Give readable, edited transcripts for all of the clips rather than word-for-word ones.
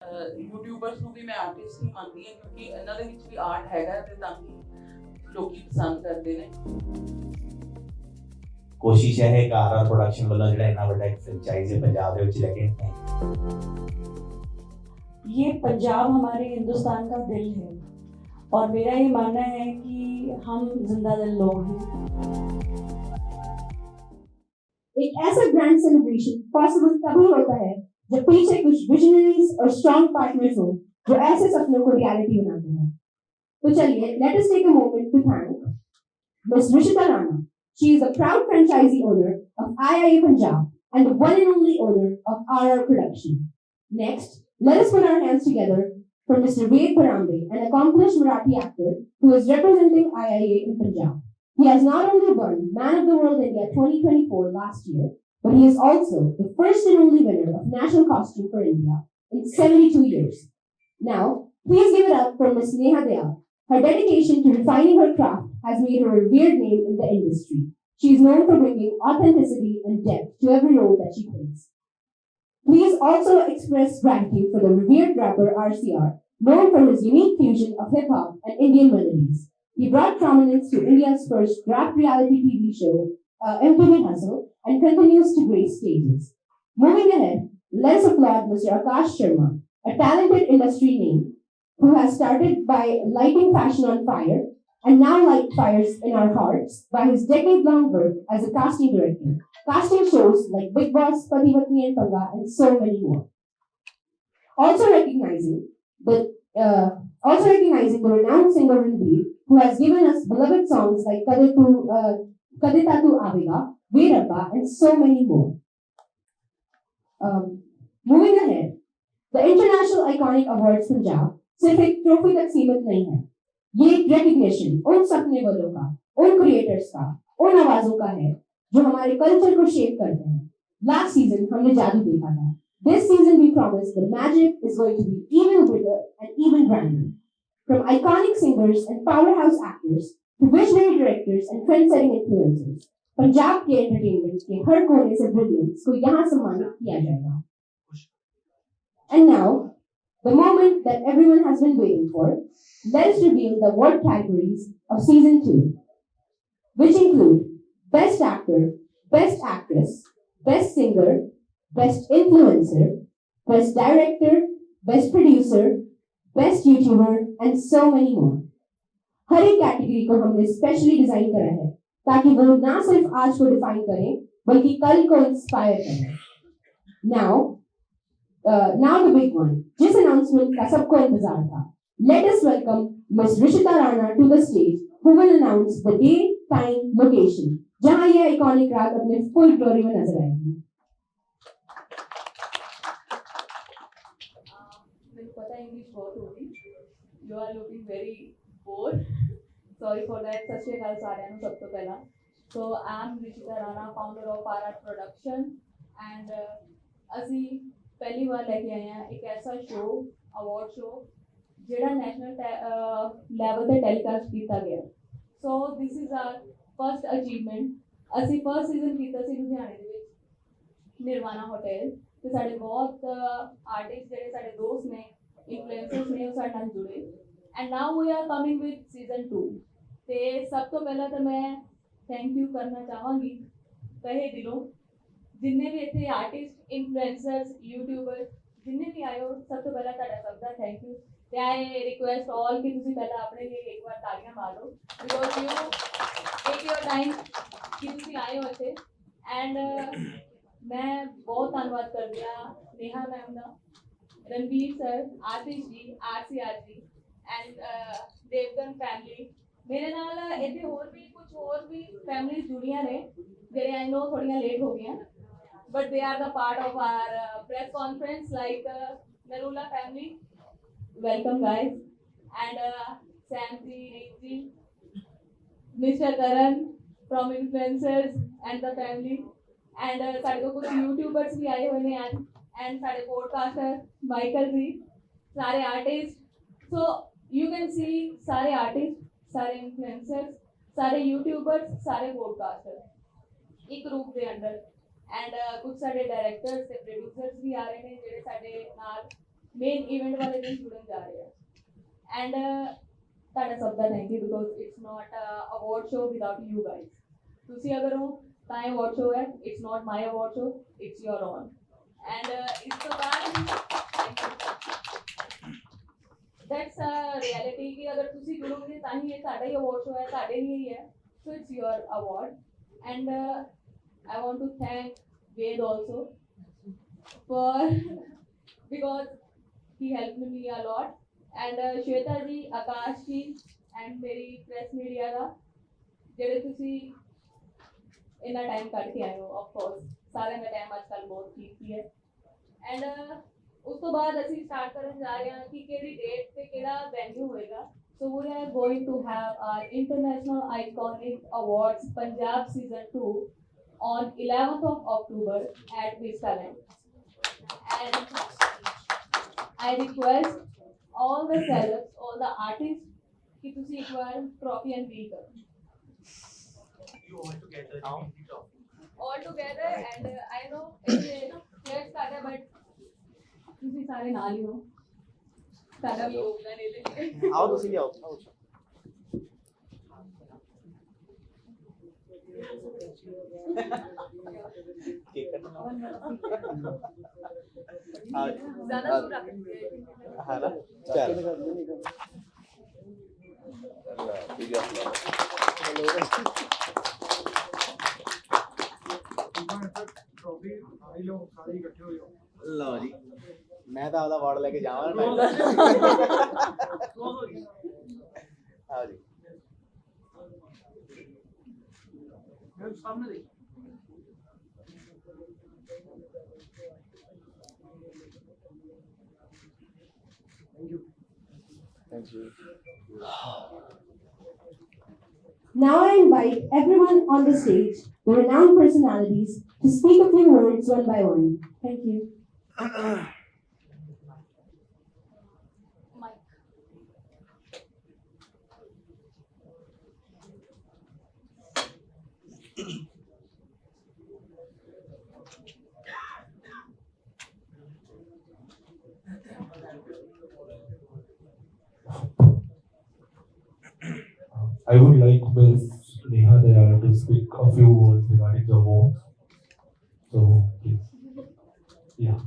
YouTubers ਨੂੰ ਵੀ ਮੈਂ artist ਹੀ ਮੰਨਦੀ ਹਾਂ ਕਿਉਂਕਿ ਇਹਨਾਂ ਦੇ ਵਿੱਚ ਵੀ ਆਰਟ ਹੈਗਾ ਤੇ ਤਾਂ ਹੀ ਲੋਕੀ ਪਸੰਦ ਕਰਦੇ ਨੇ। ਕੋਸ਼ਿਸ਼ ਇਹ ਹੈ ਕਿ ਆਰਆਰ ਪ੍ਰੋਡਕਸ਼ਨ ਵੱਲੋਂ ਜਿਹੜਾ ਇੰਨਾ ਵੱਡਾ ਇੱਕ ਫ੍ਰੈਂਚਾਈਜ਼ ਪੰਜਾਬ ਦੇ ਵਿੱਚ ਲੈ ਕੇ ये पंजाब हमारे हिंदुस्तान का दिल है और मेरा ये मानना है कि हम जिंदा दिल लोग हैं। एक ऐसा ग्रैंड सेलिब्रेशन पॉसिबल तभी होता है जब पीछे कुछ विजनरीज और स्ट्रॉन्ग पार्टनर्स हो जो ऐसे सपनों को रियलिटी बनाते हैं। तो चलिए, let us take a moment to thank Miss Rishita Rana. She is the proud franchisee owner of IIA Punjab and the one and only owner of RR Production. Next, let us put our hands together for Mr. Ved Parambe, an accomplished Marathi actor who is representing IIA in Punjab. He has not only won Man of the World India 2024 last year, but he is also the first and only winner of National Costume for India in 72 years. Now, please give it up for Ms. Neha Dayal. Her dedication to refining her craft has made her a revered name in the industry. She is known for bringing authenticity and depth to every role that she plays. Please also express gratitude for the revered rapper RCR, known for his unique fusion of hip-hop and Indian melodies. He brought prominence to India's first rap reality TV show, MTV Hustle, and continues to grace stages. Moving ahead, let's applaud Mr. Akash Sharma, a talented industry name who has started by lighting fashion on fire and now light fires in our hearts by his decade-long work as a casting director, casting shows like Big Boss, Pati Patni and Panga, and so many more. Also recognizing the renowned singer Ranveer, who has given us beloved songs like Kadita Tu Avega, Veerappa, and so many more. Moving ahead, the International Iconic Awards Punjab सिर्फ एक trophy तक सीमित नहीं है। ये एक recognition उन सपने वालों का, उन क्रिएटर्स का, उन आवाजों का है जो हमारे कल्चर को शेप करते हैं। लास्ट सीजन हमने जादू देखा था। This season we promise the magic is going to be even bigger and even grander. From iconic singers and powerhouse actors to visionary directors and trend-setting influencers, Punjab के entertainment के हर कोने से ब्रिलियंस को यहाँ सम्मानित किया जाएगा। And now, the moment that everyone has been waiting for, let us reveal the award categories of Season 2, which include Best Actor, Best Actress, Best Singer, Best Influencer, Best Director, Best Producer, Best YouTuber, and so many more. हर एक category को हमने specially design करा है ताकि वो ना सिर्फ आज को डिफाइन करें बल्कि कल को इंस्पायर करें। Now the big one, जिस announcement का सबको इंतजार था. Let us welcome Ms. Rishita Rana to the stage, who will announce the day, time, location, जहाँ यह iconic रात अपने full glory में नजर आएगी. मेरे पता है इंग्लिश बहुत होगी। You are looking very bored. Sorry for that. सत श्री अकाल साਰਿਆਂ ਨੂੰ ਸਭ ਤੋਂ ਪਹਿਲਾਂ। So I am Rishita Rana, founder of RR Production, and ਅਸੀਂ पहली बार लेके आए हैं एक ऐसा शो, अवार्ड शो ਜਿਹੜਾ ਨੈਸ਼ਨਲ ਲੈਵਲ ਤੇ ਟੈਲੀਕਾਸਟ ਕੀਤਾ ਗਿਆ। So this is our first achievement. ਅਸੀਂ ਫਸਟ ਸੀਜ਼ਨ ਕੀਤਾ ਸੀ ਲੁਧਿਆਣੇ ਦੇ ਵਿੱਚ ਨਿਰਵਾਣਾ ਹੋਟਲ ਤੇ ਸਾਡੇ ਬਹੁਤ ਆਰਟਿਸਟ ਜਿਹੜੇ ਸਾਡੇ ਦੋਸਤ ਨੇ, ਇਨਫਲੂਐਂਸਰਸ ਨੇ, ਉਹ ਸਾਡੇ ਨਾਲ ਜੁੜੇ। And now we are coming with season 2 ਤੇ ਸਭ ਤੋਂ ਪਹਿਲਾਂ ਤਾਂ ਮੈਂ ਥੈਂਕ ਯੂ ਕਰਨਾ ਚਾਹਾਂਗੀ ਤਹਿ ਦਿਲੋਂ जिन्ने भी इतने आर्टिस्ट, इन्फ्लुएंसर्स, यूट्यूबर्स जिन्ने भी आए हो, सब तो पहला तुहाडा सब दा थैंक यू। ते आई रिक्वेस्ट ऑल कि तुसीं पहला अपने लिए एक बार तालियां मार लो because you take your time कि तुसीं आए हो इत्थे। एंड मैं बहुत धन्नवाद करदी हां नेहा मैम दा, Ranveer sir, Ashish ji, RCR ji and Devgan family. मेरे नाल इत्थे होर भी फैमिलीज जुड़ियां ने जेह्ड़े आई नो थोड़ियां लेट हो गईयां, but they are the part of our press conference like Narula family. Welcome guys. And Sam ji, Rick ji, Mr. Karan from influencers and the family. And साढ़े को कुछ YouTubers भी आए हुए हैं and साढ़े podcaster Michael जी, सारे artist. So you can see सारे आर्टिस्ट, सारे इन्फ्लुएंसर्स, सारे यूट्यूबर्स, सारे पॉडकास्टर एक ग्रुप के अंडर। एंड कुछ साढ़े डायरेक्टर्स ते प्रोड्यूसर्स भी आ रहे हैं जेह्ड़े साढ़े नाल ਮੇਨ ਇਵੈਂਟ ਵਾਲੇ ਦਿਨ ਜੁੜਨ ਜਾ ਰਹੇ ਆ ਐਂਡ ਤੁਹਾਡਾ ਸਭ ਦਾ thank you because it's not award show without you guys ਤੁਸੀਂ ਅਗਰ ਹੋ ਤਾਂ ਇਹ ਅਵਾਰਡ ਸ਼ੋ ਹੈ it's not my award show it's your own and ਇਸ ਤੋਂ ਬਾਅਦ that's a reality कि अगर तुसी जुड़ोगे ताही ये साडा ही award show है साडे ही है so it's your award and I want to thank Ved also for because he helped me a lot and Shweta ji Akash ji and मेरी press media ਦਾ ਜਿਹੜੇ ਤੁਸੀਂ ਇੰਨਾ ਟਾਈਮ ਕੱਢ ਕੇ ਆਏ ਹੋ of course ਸਾਰਿਆਂ ਦਾ ਟਾਈਮ ਅੱਜਕੱਲ ਬਹੁਤ ਕੀਮਤੀ ਹੈ and ਉਸ ਤੋਂ ਬਾਅਦ ਅਸੀਂ ਸਟਾਰਟ ਕਰਨ ਜਾ ਰਹੇ ਹਾਂ ਕਿ ਕਿਹੜੀ ਡੇਟ ਤੇ ਕਿਹੜਾ ਵੈਨਿਊ ਹੋਏਗਾ so we are going to have our international iconic awards Punjab season 2 on 11th of October at Vistaland and I request all the celebs, all the artists कि तुसी एक बार trophy unveil करो You all together now. all together and I know let's start but ਤੁਸੀਂ ਸਾਰੇ ਨਾਲ ਹੀ ਹੋ ਸਾਡਾ ਵੀ ਯੋਗਦਾਨ ਇਹਦੇ ਵਿੱਚ ਆਓ ਤੁਸੀਂ ਵੀ ਆਓ केक कटना ਜ਼ਿਆਦਾ ਦੂਰ ਰੱਖ ਦਿੰਦੇ है ना चल लो जी मैं तो आपका अवार्ड लेके जावा आओ जी सामने thank you Now I invite everyone on the stage, the renowned personalities, to speak a few words one by one. Thank you. Mike. I would like Ms. Neha Dayal to speak a few words regarding the awards. So, please. Yeah.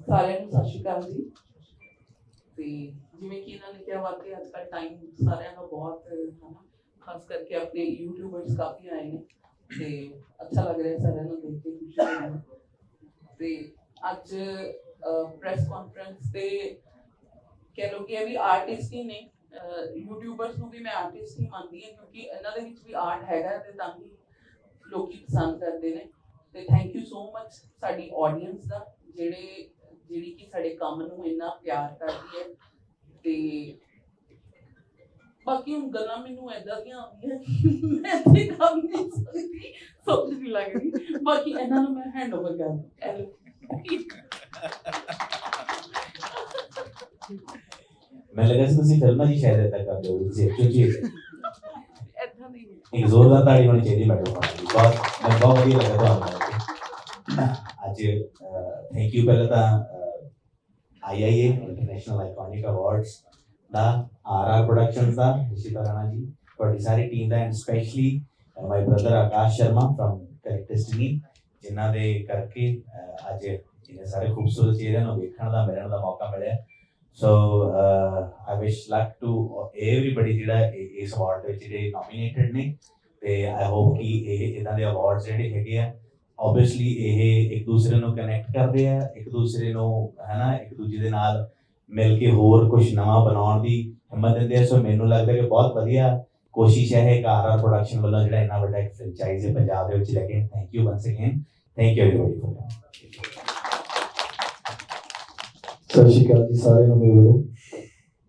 ਸਾਰਿਆਂ ਨੂੰ ਸਤਿ ਸ਼੍ਰੀ ਅਕਾਲ ਜੀ ਤੇ ਜਿਵੇਂ ਕਿ ਇਹਨਾਂ ਨੇ ਕਿਹਾ ਵਾਕਈ ਅੱਜ ਕੱਲ੍ਹ ਟਾਈਮ ਸਾਰਿਆਂ ਦਾ ਬਹੁਤ ਹੈ ਨਾ ਖਾਸ ਕਰਕੇ ਆਪਣੇ ਯੂਟਿਊਬਰਸ ਕਾਫੀ ਆਏ ਨੇ ਤੇ ਅੱਛਾ ਲੱਗ ਰਿਹਾ ਸਾਰਿਆਂ ਨੂੰ ਦੇਖ ਕੇ ਖੁਸ਼ੀ ਹੋ ਰਹੀ ਹੈ ਤੇ ਅੱਜ ਪ੍ਰੈਸ ਕਾਨਫਰੰਸ ਤੇ ਕਹਿ ਲਓ ਕਿ ਇਹ ਵੀ ਆਰਟਿਸਟ ਹੀ ਨੇ ਯੂਟਿਊਬਰਸ ਨੂੰ ਵੀ ਮੈਂ ਆਰਟਿਸਟ ਹੀ ਮੰਨਦੀ ਹਾਂ ਕਿਉਂਕਿ ਇਹਨਾਂ ਦੇ ਵਿੱਚ ਵੀ ਆਰਟ ਹੈਗਾ ਤੇ ਤਾਂ ਹੀ ਲੋਕੀ ਪਸੰਦ ਕਰਦੇ ਨੇ ਤੇ ਥੈਂਕ ਯੂ ਸੋ ਮਚ ਸਾਡੀ ਆਡੀਅנס ਦਾ ਜਿਹੜੀ ਕਿ ਸਾਡੇ ਕੰਮ ਨੂੰ ਇੰਨਾ ਪਿਆਰ ਕਰਦੀ ਹੈ ਤੇ ਬਾਕੀ ਹੁਣ ਗੱਲਾਂ ਮੈਨੂੰ ਏਦਾਂ ਦੀਆਂ ਆਉਂਦੀਆਂ ਮੈਂ ਤੇ ਕੰਮ ਨਹੀਂ ਸਕਦੀ ਸਮਝ ਨਹੀਂ ਲੱਗਦੀ ਬਾਕੀ ਇਹਨਾਂ ਨੂੰ ਮੈਂ ਹੈਂਡ ਓਵਰ ਕਰ ਮੈਨੂੰ ਲੱਗਾ ਸੀ ਤੁਸੀਂ ਫਿਲਮਾਂ ਦੀ ਸ਼ਾਇਦ ਏਦਾਂ ਕਰਦੇ ਹੋ ਤੁਸੀਂ ਕਿਉਂਕਿ ਏਦਾਂ ਦੀ ਇੱਕ ਜ਼ੋਰਦਾਰ ਤਾੜੀ ਹੋਣੀ ਚਾਹੀਦੀ ਮੈਡਮ ਬਹੁਤ ਬਹੁਤ ਵਧੀਆ ਲੱਗਾ ਤੁਹਾਨੂੰ ਅੱਜ ਥੈਂਕ ਯੂ ਪਹਿਲਾਂ ਤਾਂ IIA ਇੰਟਰਨੈਸ਼ਨਲ ਆਈਕੋਨਿਕ ਅਵਾਰਡਸ ਦਾ RR ਪ੍ਰੋਡਕਸ਼ਨਸ ਦਾ ਰਿਸ਼ਿਤਾ ਰਾਣਾ ਜੀ ਤੁਹਾਡੀ ਸਾਰੀ ਟੀਮ ਦਾ and specially my brother Akash Sharma firm characteristic ਜਿਨ੍ਹਾਂ ਦੇ ਕਰਕੇ ਅੱਜ ਇਹਨੇ ਸਾਰੇ ਖੂਬਸੂਰਤ ਚਿਹਰਿਆਂ ਨੂੰ ਵੇਖਣ ਦਾ ਮਿਲਣ ਦਾ ਮੌਕਾ ਮਿਲਿਆ ਸੋ ਆਈ ਵਿਸ਼ ਲੱਕ ਟੂ ਐਵਰੀਬਡੀ ਜਿਹੜਾ ਇਸ ਅਵਾਰਡ ਵਿੱਚ ਜਿਹੜੇ ਨੋਮੀਨੇਟਡ ਨੇ ਤੇ ਆਈ ਹੋਪ ਕਿ ਇਹ ਇਦਾਂ ਦੇ ਅਵਾਰਡਸ ਜਿਹੜੇ ਹੈਗੇ ਆ ਆਬਵੀਅਸਲੀ ਇਹ ਇੱਕ ਦੂਸਰੇ ਨੂੰ ਕਨੈਕਟ ਕਰਦੇ ਆ ਇੱਕ ਦੂਸਰੇ ਨੂੰ ਹੈ ਇੱਕ ਦੂਜੇ ਦੇ ਨਾਲ ਮਿਲ ਕੇ ਹੋਰ ਕੁਝ ਨਵਾਂ ਬਣਾਉਣ ਦੀ ਹਿੰਮਤ ਦਿੰਦੇ ਆ ਸੋ ਮੈਨੂੰ ਲੱਗਦਾ ਕਿ ਬਹੁਤ ਵਧੀਆ ਕੋਸ਼ਿਸ਼ ਹੈ ਇੱਕ RR ਪ੍ਰੋਡਕਸ਼ਨ ਵੱਲੋਂ ਜਿਹੜਾ ਇੰਨਾ ਵੱਡਾ ਇੱਕ ਫਰੈਂਚਾਈਜ਼ ਹੈ ਪੰਜਾਬ ਦੇ ਵਿੱਚ ਲੈ ਕੇ thank you once again thank you everybody for ਸਤਿ ਸ਼੍ਰੀ ਅਕਾਲ ਜੀ ਸਾਰਿਆਂ ਨੂੰ ਮੇਰੇ ਵੱਲੋਂ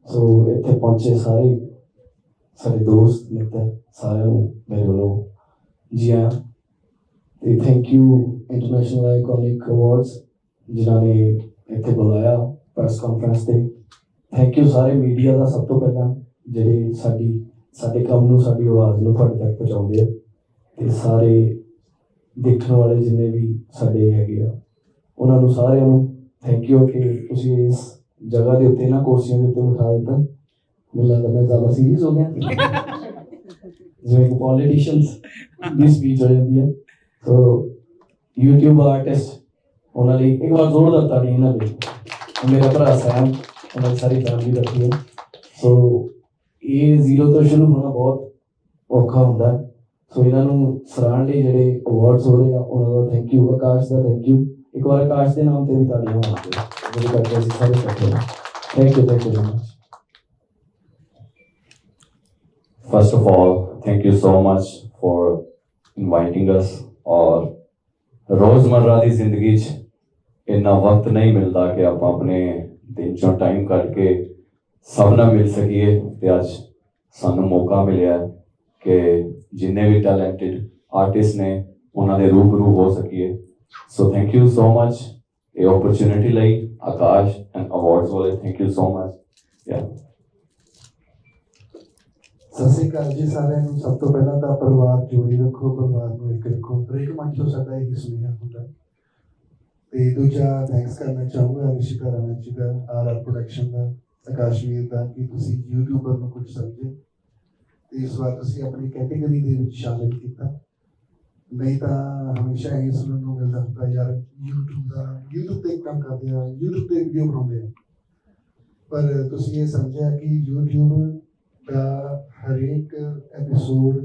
ਸੋ ਇੱਥੇ ਪਹੁੰਚੇ ਸਾਰੇ ਦੋਸਤ ਮਿੱਤਰ ਸਾਰਿਆਂ ਨੂੰ ਮੇਰੇ ਵੱਲੋਂ ਜੀ ਆਇਆਂ ਤੇ thank you international iconic awards ਜਿਨ੍ਹਾਂ ਨੇ ਇੱਥੇ ਬੁਲਾਇਆ ਪ੍ਰੈਸ ਕਾਨਫਰੰਸ ਤੇ ਥੈਂਕ ਯੂ ਸਾਰੇ ਮੀਡੀਆ ਦਾ ਸਭ ਤੋਂ ਪਹਿਲਾਂ ਜਿਹੜੇ ਸਾਡੇ ਕੰਮ ਨੂੰ ਸਾਡੀ ਆਵਾਜ਼ ਨੂੰ ਤੁਹਾਡੇ ਤੱਕ ਪਹੁੰਚਾਉਂਦੇ ਆ ਤੇ ਸਾਰੇ ਦੇਖਣ ਵਾਲੇ ਜਿੰਨੇ ਵੀ ਸਾਡੇ ਹੈਗੇ ਆ ਉਹਨਾਂ ਨੂੰ ਸਾਰਿਆਂ ਨੂੰ ਥੈਂਕ ਯੂ ਕਿ ਤੁਸੀਂ ਇਸ ਜਗ੍ਹਾ ਦੇ ਉੱਤੇ ਨਾ ਕੁਰਸੀਆਂ ਦੇ ਉੱਤੇ ਬਿਠਾ ਦਿੱਤਾ। ਮੈਨੂੰ ਲੱਗਦਾ ਮੈਂ ਜ਼ਿਆਦਾ ਸੀਰੀਅਸ ਹੋ ਗਿਆ ਜਿਵੇਂ ਪੋਲੀਟੀਸ਼ੀਅਨਸ ਦੀ ਸਪੀਚ ਹੋ ਜਾਂਦੀ ਹੈ। ਸੋ YouTube ਆਰਟਿਸਟ ਉਹਨਾਂ ਲਈ ਇੱਕ ਵਾਰ ਜ਼ੋਰ ਦਿੱਤਾ ਨਹੀਂ ਇਹਨਾਂ ਲਈ। ਮੇਰਾ ਭਰਾ ਸੈਮ ਉਹਨਾਂ ਦੀ ਸਾਰੀ ਫੈਮਿਲੀ ਰੱਖੀ ਹੈ। ਸੋ ਇਹ ਜ਼ੀਰੋ ਤੋਂ ਸ਼ੁਰੂ ਹੋਣਾ ਬਹੁਤ ਔਖਾ ਹੁੰਦਾ। ਸੋ ਇਹਨਾਂ ਨੂੰ ਸਰਾਹਣ ਲਈ ਜਿਹੜੇ ਅਵਾਰਡਸ ਹੋ ਰਹੇ ਆ ਉਹਨਾਂ ਦਾ ਥੈਂਕ ਯੂ। ਆਕਾਸ਼ ਦਾ ਥੈਂਕ ਯੂ। ਇੱਕ ਵਾਰ ਆਕਾਸ਼ ਦੇ ਨਾਮ ਤੇ ਵੀ ਤਾੜੀਆਂ ਹੋਣਗੇ ਜਿਹੜੇ ਕਰਕੇ ਅਸੀਂ ਸਾਰੇ ਇਕੱਠੇ ਹਾਂ। Thank you very much. First of all, thank you so much for inviting us. और रोज़मर्रा ਦੀ ਜ਼ਿੰਦਗੀ 'ਚ ਇੰਨਾ ਵਕਤ ਨਹੀਂ ਮਿਲਦਾ ਕਿ ਆਪਾਂ ਆਪਣੇ ਦਿਨ 'ਚੋਂ ਟਾਈਮ ਕੱਢ ਕੇ ਸਭ ਨਾਲ ਮਿਲ ਸਕੀਏ ਤੇ ਅੱਜ ਸਾਨੂੰ ਮੌਕਾ ਮਿਲਿਆ ਕਿ ਜਿੰਨੇ ਵੀ ਟੈਲੈਂਟਡ ਆਰਟਿਸਟ ਨੇ ਉਹਨਾਂ ਦੇ ਰੂਬਰੂ ਹੋ ਸਕੀਏ। So thank you so much ਇਹ ਓਪਰਚੁਨਿਟੀ ਲਈ ਆਕਾਸ਼ ਐਂਡ ਅਵਾਰਡਸ ਵਾਲੇ ਥੈਂਕ ਯੂ ਸੋ ਮਚ। ਸਤਿ ਸ਼੍ਰੀ ਅਕਾਲ ਜੀ ਸਾਰਿਆਂ ਨੂੰ। ਸਭ ਤੋਂ ਪਹਿਲਾਂ ਤਾਂ ਪਰਿਵਾਰ ਜੋੜੀ ਰੱਖੋ, ਪਰਿਵਾਰ ਨੂੰ ਇੱਕ ਰੱਖੋ। ਹਰੇਕ ਮੰਚ ਤੋਂ ਸਾਡਾ ਇਹ ਸੁਨੇਹਾ ਹੁੰਦਾ। ਤੇ ਦੂਜਾ ਥੈਂਕਸ ਕਰਨਾ ਚਾਹੂੰਗਾ ਰਿਸ਼ਿਕਾ ਰਾਣਾ ਜੀ ਦਾ, RR ਪ੍ਰੋਡਕਸ਼ਨ ਦਾ, ਆਕਾਸ਼ ਵੀਰ ਦਾ ਕਿ ਤੁਸੀਂ ਯੂਟਿਊਬਰ ਨੂੰ ਕੁਝ ਸਮਝੇ ਤੇ ਇਸ ਵਾਰ ਤੁਸੀਂ ਆਪਣੀ ਕੈਟੇਗਰੀ ਦੇ ਵਿੱਚ ਸ਼ਾਮਿਲ ਕੀਤਾ। ਨਹੀਂ ਤਾਂ ਹਮੇਸ਼ਾ ਇਹ ਸੁਣਨ ਨੂੰ ਮਿਲਦਾ ਹੁੰਦਾ ਯਾਰ YouTube ਤੇ ਕੰਮ ਕਰਦੇ ਆ, YouTube ਤੇ ਵੀਡੀਓ ਬਣਾਉਂਦੇ ਆ। ਪਰ ਤੁਸੀਂ ਇਹ ਸਮਝਿਆ ਕਿ YouTube ਦਾ ਹਰੇਕ ਐਪੀਸੋਡ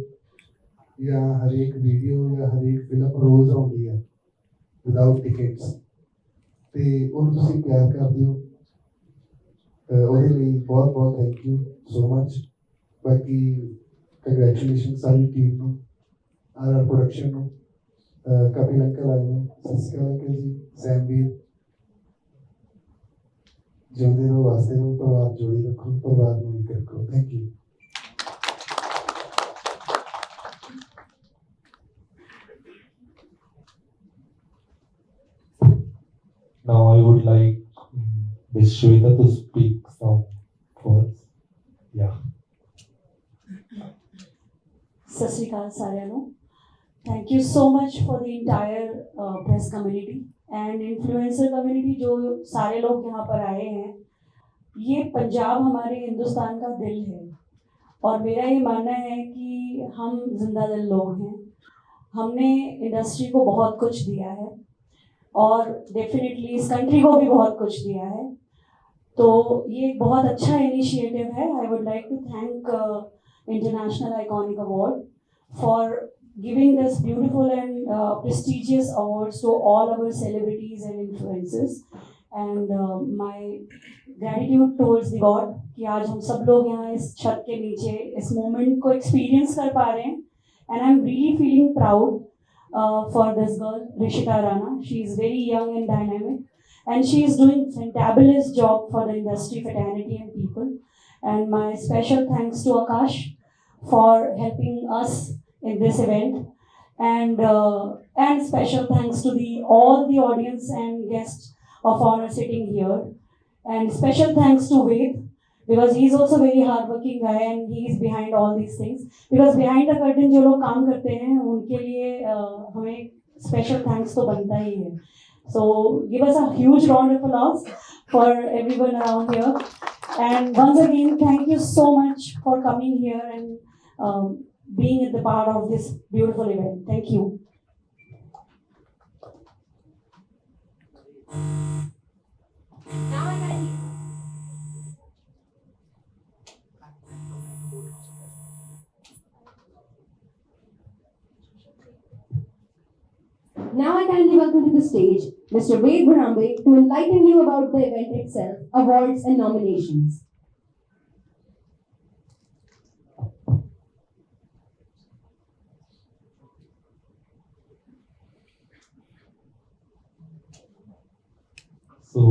ਜਾਂ ਹਰੇਕ ਵੀਡੀਓ ਜਾਂ ਹਰੇਕ ਫਿਲਮ ਰੋਜ਼ ਆਉਂਦੀ ਹੈ ਵਿਦਆਊਟ ਟਿਕਟਸ ਤੇ ਉਹਨੂੰ ਤੁਸੀਂ ਪਿਆਰ ਕਰਦੇ ਹੋ। ਉਹਦੇ ਲਈ ਬਹੁਤ ਬਹੁਤ ਥੈਂਕ ਯੂ ਸੋ ਮਚ। ਬਾਕੀ ਕੰਗ੍ਰੈਚੁਲੇਸ਼ਨ ਸਾਰੀ ਟੀਮ ਨੂੰ, RR ਪ੍ਰੋਡਕਸ਼ਨ ਨੂੰ, ਕਪਿਲ ਅੰਕਲ ਆਏ ਨੇ, ਸਤਿ ਸ਼੍ਰੀ ਅਕਾਲ ਅੰਕਲ ਜੀ, ਸੈਮ ਵੀਰ। ਜਿਉਂਦੇ ਰਹੋ, ਵਾਸਤੇ ਰਹੋ, ਪਰਿਵਾਰ ਜੋੜੀ ਰੱਖੋ, ਪਰਿਵਾਰ ਨੂੰ ਇੱਕ ਰੱਖੋ। Thank you. Now I would like Ms. Shweta to speak some words. Yeah. ਸਤਿ ਸ਼੍ਰੀ ਅਕਾਲ ਸਾਰਿਆਂ ਨੂੰ। Thank you so much for the entire press community and influencer community जो सारे लोग यहाँ पर आए हैं। ये पंजाब हमारे हिंदुस्तान का दिल है और मेरा ये मानना है कि हम जिंदा दिल लोग हैं। हमने इंडस्ट्री को बहुत कुछ दिया है और डेफिनेटली इस कंट्री को भी बहुत कुछ दिया है। तो ये एक बहुत अच्छा इनिशिएटिव है। I would like to thank international iconic award for giving this beautiful and prestigious awards to all our celebrities and influencers, and my gratitude towards the God कि आज हम सब लोग यहाँ इस छत के नीचे इस मोमेंट को एक्सपीरियंस कर पा रहे हैं। and I'm really feeling proud for this girl Rishika Rana. She is very young and dynamic and she is doing fantabulous job for the industry, fraternity and people. And my special thanks to Akash for helping us in this event, and special thanks to all the audience and guests of honor sitting here, and special thanks to Ved because he is also very hardworking guy and he is behind all these things, because behind the curtain जो लोग काम करते हैं उनके लिए हमें special thanks तो बनता ही है। So give us a huge round of applause for everyone around here, and once again thank you so much for coming here and being at the part of this beautiful event. Thank you. Now I kindly welcome to the stage Mr. Ved Bharambe to enlighten you about the event itself, awards and nominations. So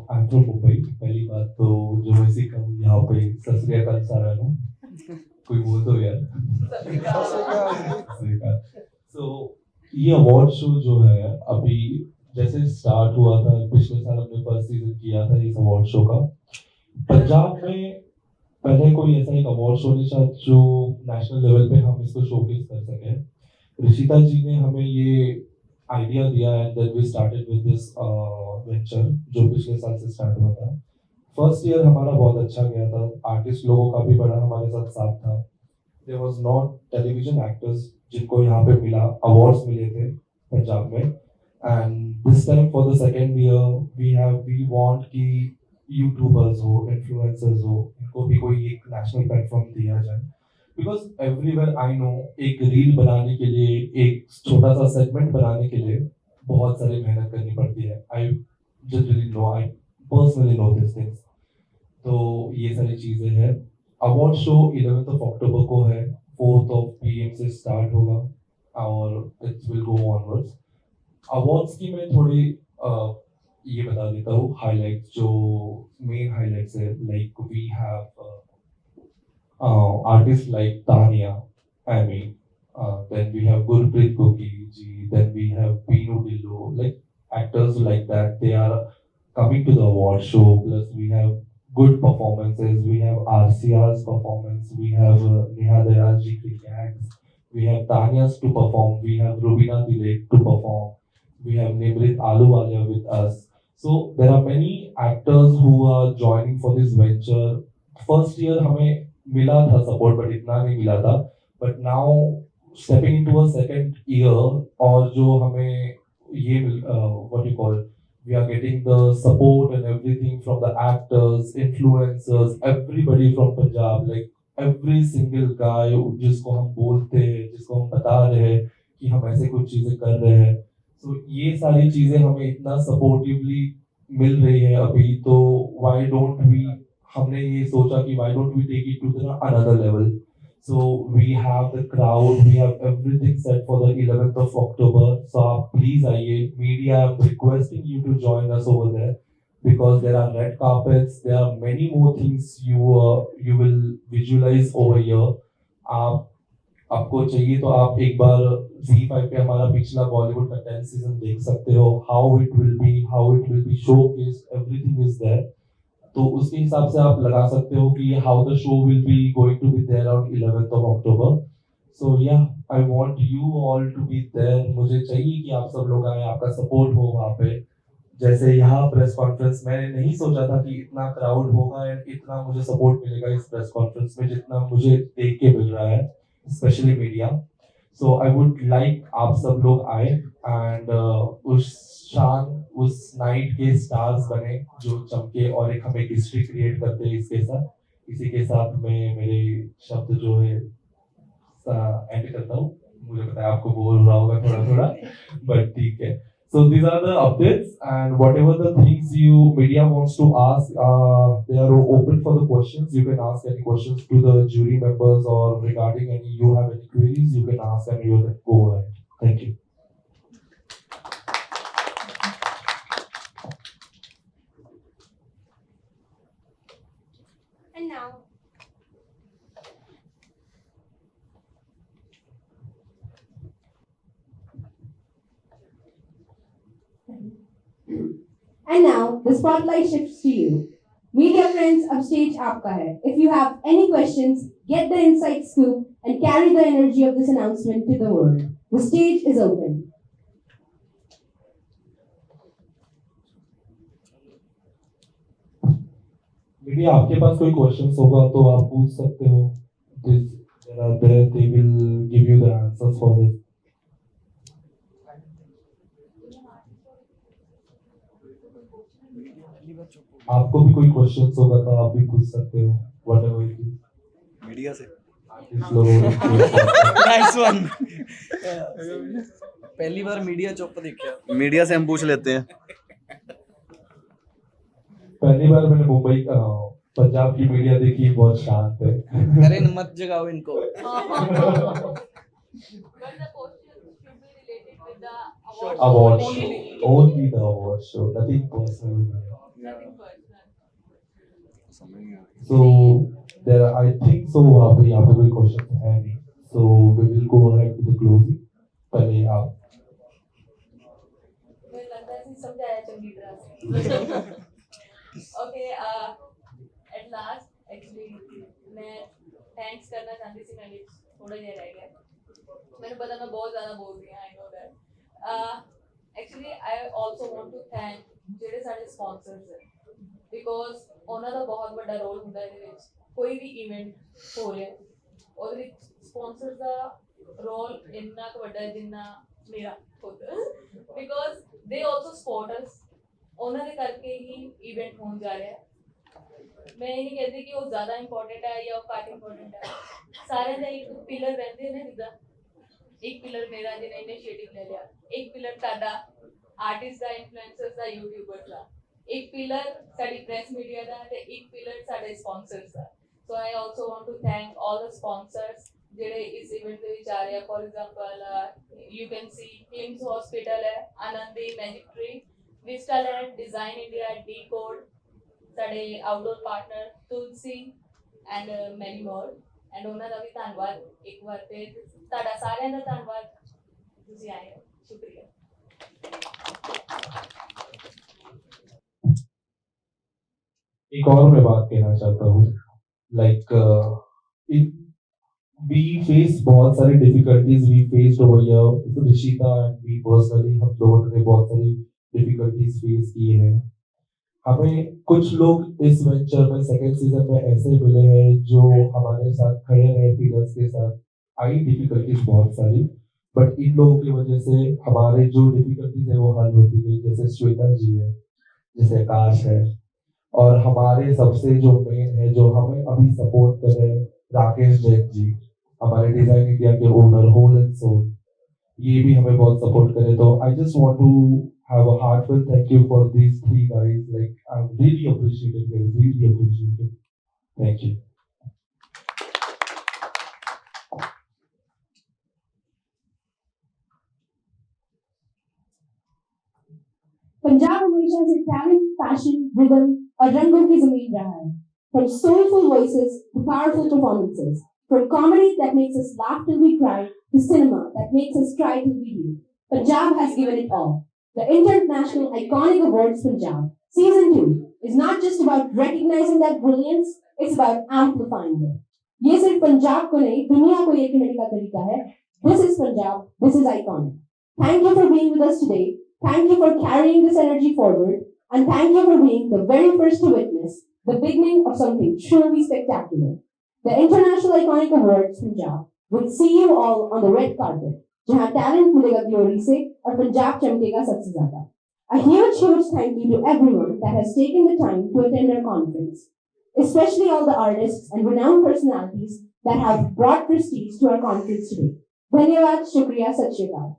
I'm from Mumbai. पहली बात तो जो मैं सीखा हूँ यहाँ पे सत श्री अकाल सारा नो कोई बोल दो यार। सत श्री अकाल। So ये अवार्ड शो जो है अभी जैसे स्टार्ट हुआ था, पिछले साल हमने फर्स्ट सीजन किया था इस अवार्ड शो का। पंजाब में पहले कोई ऐसा एक अवार्ड शो नहीं था जो नेशनल लेवल पे हम इसको शोकेस कर सके। ऋषिता जी ने हमें ये आइडिया दिया and then we started with this venture जो पिछले साल से स्टार्ट हुआ था। फर्स्ट ईयर हमारा बहुत अच्छा गया था, आर्टिस्ट लोगों का भी बड़ा हमारे साथ साथ था। There was not television actors जिनको यहाँ पे मिला, अवार्ड्स मिले थे पंजाब में। And this time for the second year we want कि यूट्यूबर्स हो, इन्फ्लुएंसर्स हो, इनको भी कोई एक नेशनल प्लेटफॉर्म दिया जाए। बिकॉज एवरीवेयर आई नो एक रील बनाने के लिए, एक छोटा सा सेगमेंट बनाने के लिए बहुत सारी मेहनत करनी पड़ती है। I generally know, I personally know this things. तो ये सारी चीज़ें हैं। अवार्ड शो 11 अक्टूबर को है, 4 PM से स्टार्ट होगा और it will go onwards. Awards की मैं थोड़ी ये बता देता हूँ हाइलाइट्स, जो मेन हाइलाइट्स है। Like we have artists like Tanya, Amy, then we have Gurpreet Goki ji, then we have Binu Dillo, like actors like that. They are coming to the award show. Plus we have good performances. We have RCR's performance. We have Neha Dayalji ki gags. We have Tanya's to perform. We have Rubina Dilek to perform. We have Nimrit Aluwalia with us. So there are many actors who are joining for this venture. First year हमें मिला था support, but इतना नहीं मिला था। But now stepping into a second year, और जो हमें ये what you call, we are getting the support and everything from the actors, influencers, everybody from Punjab, like every single guy जिसको हम बोलते हैं, जिसको हम बता रहे हैं कि हम ऐसे कुछ चीजें कर रहे हैं। सो ये सारी चीजें हमें इतना सपोर्टिवली मिल रही है अभी, तो व्हाई डोंट वी, हमने ये सोचा कि why don't we take it to the another level. So we have the crowd, we have everything set for the 11th of October. So please आइए, media, I'm requesting you to join us over there because there are red carpets, there are many more things you will visualize over here. आपको चाहिए तो आप एक बार Z5 पे हमारा पिछला बॉलीवुड का 10th सीजन देख सकते हो, how it will be showcased, everything is there. तो उसके हिसाब से आप लगा सकते हो कि how the show will be going to be there on 11th of October. So yeah I want you all to be there. मुझे चाहिए कि आप सब लोग आए, आपका सपोर्ट हो वहाँ पे। जैसे यहाँ प्रेस कॉन्फ्रेंस, मैंने नहीं सोचा था कि इतना क्राउड होगा एंड इतना मुझे सपोर्ट मिलेगा इस प्रेस कॉन्फ्रेंस में, जितना मुझे देख के मिल रहा है, specially media. So I would like आप सब लोग आए एंड उस नाइट के स्टार्स बने जो चमके और एक हम एक हिस्ट्री क्रिएट करते हैं इसके साथ। इसी के साथ मैं मेरे शब्द जो है एंड करता हूँ। मुझे पता है आपको बोल रहा होगा थोड़ा थोड़ा, बट ठीक है। So these are the updates, and whatever the things you media wants to ask, they are open for the questions. You can ask any questions to the jury members, or regarding any you have any queries, you can ask and you can go ahead. Thank you. And now, the spotlight shifts to you. Media friends, upstage आपका है. If you have any questions, get the inside scoop and carry the energy of this announcement to the world. The stage is open. Media, आपके पास कोई questions होगा तो आप पूछ सकते हो। They will give you the answers for this. आपको भी कोई क्वेश्चंस होगा तो आप भी पूछ सकते हो, व्हाटएवर इट इज। मीडिया से नाइस वन। पहली बार मीडिया चुप देखा। मीडिया से हम पूछ लेते हैं। पहली बार मैंने मुंबई पंजाब की मीडिया देखी, बहुत शांत है। अरे मत जगाओ इनको। Award show. Only the award show, nothing personal. So there are, I think so यहाँ पे कोई क्वेश्चन है नहीं, so we will go ahead with the closing. पहले आप Okay, at last actually मैं thanks करना चाहती थी, मैंने थोड़ा देर रह गया। मैंने पता मैं बहुत ज़्यादा बोल रही I know that actually I also want to thank ਜਿਹੜੇ ਸਾਡੇ ਸਪਾਂਸਰਸ ਹੈ ਬਿਕੋਜ਼ ਉਹਨਾਂ ਦਾ ਬਹੁਤ ਵੱਡਾ ਰੋਲ ਹੁੰਦਾ ਇਹਦੇ ਵਿੱਚ ਕੋਈ ਵੀ ਇਵੈਂਟ ਹੋ ਰਿਹਾ ਉਹਦੇ ਵਿੱਚ ਸਪਾਂਸਰਸ ਦਾ ਰੋਲ ਇੰਨਾ ਕੁ ਵੱਡਾ ਹੈ ਜਿੰਨਾ ਮੇਰਾ ਖੁਦ ਬਿਕੋਜ਼ ਦੇ ਆਲਸੋ ਸਪੋਰਟ ਅਸ ਉਹਨਾਂ ਦੇ ਕਰਕੇ ਹੀ ਇਵੈਂਟ ਹੋਣ ਜਾ ਰਿਹਾ ਹੈ मैं ये नहीं कहती कि वो ज़्यादा इंपॉर्टेंट है या वो घट इंपॉर्टेंट है सारे का एक पिलर रहते हैं जिदा एक पिलर मेरा जिन्हें इनिशिएटिव ले लिया एक पिलर ताड़ा आर्टिस्ट का इन्फ्लुएंसर्स का यूट्यूबर्स का एक पिलर साडी प्रेस मीडिया का ते एक पिलर साडे स्पॉन्सर्स का so I also want to thank all the sponsors जेडे इस इवेंट दे विच आ रहे हैं for example you can see Kims hospital है Anandi magic tree vista land design India D code ਸਾਡੇ outdoor partner Tulsi and many more and ਉਹਨਾਂ ਦਾ ਵੀ ਧੰਨਵਾਦ ਇੱਕ ਵਾਰ ਤੇ ਤੁਹਾਡਾ ਸਾਰਿਆਂ ਦਾ ਧੰਨਵਾਦ ਤੁਸੀਂ ਆਏ ਹੋ ਸ਼ੁਕਰੀਆ एक और मैं बात कहना चाहता हूँ लाइक वी फेस बहुत सारी difficulties we faced over here Rishita and we personally हम लोगों ने बहुत सारी डिफिकल्टीज फेस की है हमें कुछ लोग इस वेंचर में सेकेंड सीजन में ऐसे मिले हैं जो हमारे साथ खड़े रहे पिलर्स के साथ आई डिफिकल्टीज बहुत सारी बट इन लोगों की वजह से हमारे जो डिफिकल्टीज है वो हल होती गई जैसे श्वेता जी है जैसे आकाश है और हमारे सबसे जो मेन है जो हमें अभी सपोर्ट कर रहे हैं राकेश जैन जी हमारे डिजाइन इंडिया के ओनर होल एंड सोल ये भी हमें बहुत सपोर्ट करे तो I just want to have a heartfelt thank you for these three guys. Like, I'm really appreciated, guys. Really appreciated. Thank you. Punjab हमेशा से टैलेंट, पैशन, रिदम और रंगों की जमीन रहा है. From soulful voices to powerful performances, from comedy that makes us laugh till we cry to cinema that makes us cry till we weep, Punjab has given it all. The International Iconic Awards Punjab Season 2 is not just about recognizing that brilliance, it's about amplifying it. ये सिर्फ पंजाब को नहीं दुनिया को ये कहने का तरीका है. This is Punjab, this is iconic. Thank you for being with us today. Thank you for carrying this energy forward. And thank you for being the very first to witness the beginning of something truly spectacular. The International Iconic Awards Punjab will see you all on the red carpet. जहाँ talent मिलेगा glory से और पंजाब चमकेगा सबसे ज्यादा. A huge thank you to everyone that has taken the time to attend our conference, especially all the artists and renowned personalities that have brought prestige to our conference today. धन्यवाद, शुक्रिया, सत श्री अकाल.